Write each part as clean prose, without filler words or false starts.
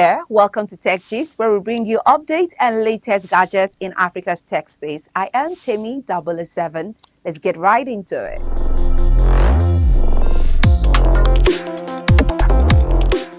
there, welcome to Tech Gist, where we bring you updates and latest gadgets in Africa's tech space. I am Timmy 007. Let's get right into it.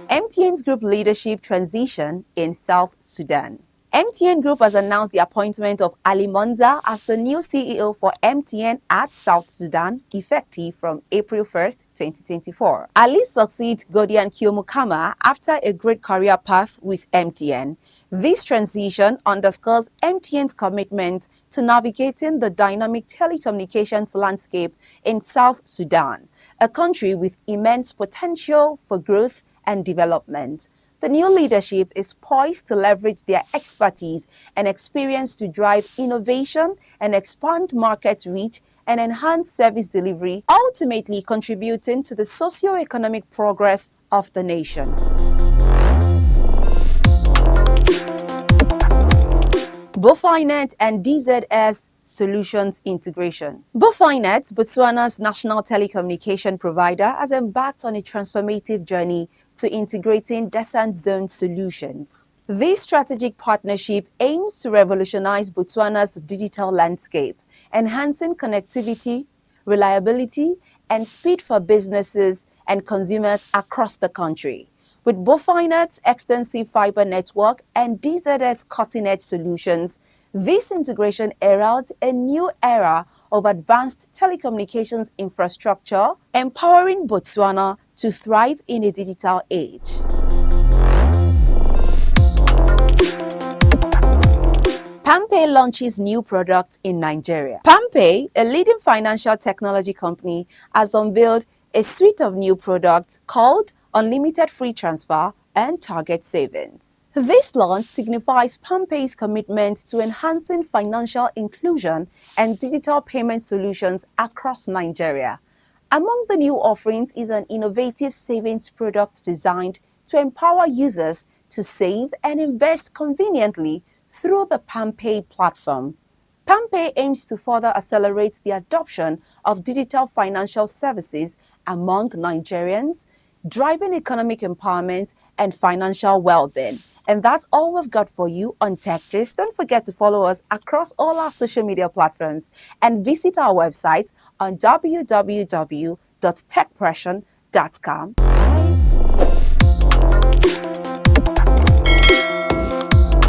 MTN's group leadership transition in South Sudan. MTN Group has announced the appointment of Ali Monza as the new CEO for MTN at South Sudan, effective from April 1st, 2024. Ali succeeds Godian Kiomukama after a great career path with MTN. This transition underscores MTN's commitment to navigating the dynamic telecommunications landscape in South Sudan, a country with immense potential for growth and development. The new leadership is poised to leverage their expertise and experience to drive innovation and expand market reach and enhance service delivery, ultimately contributing to the socio-economic progress of the nation. Bofinet and DZS Solutions Integration. Bofinet, Botswana's national telecommunication provider, has embarked on a transformative journey to integrating desert zone solutions. This strategic partnership aims to revolutionize Botswana's digital landscape, enhancing connectivity, reliability, and speed for businesses and consumers across the country. With Bofinet's extensive fiber network and DZS cutting-edge solutions, this integration heralds a new era of advanced telecommunications infrastructure, empowering Botswana to thrive in a digital age. PalmPay launches new products in Nigeria. PalmPay, a leading financial technology company, has unveiled a suite of new products called Unlimited Free Transfer and Target Savings. This launch signifies PalmPay's commitment to enhancing financial inclusion and digital payment solutions across Nigeria. Among the new offerings is an innovative savings product designed to empower users to save and invest conveniently through the PalmPay platform. PalmPay aims to further accelerate the adoption of digital financial services among Nigerians, driving economic empowerment and financial well-being. And that's all we've got for you on Tech Gist. Don't forget to follow us across all our social media platforms and visit our website on www.techpression.com.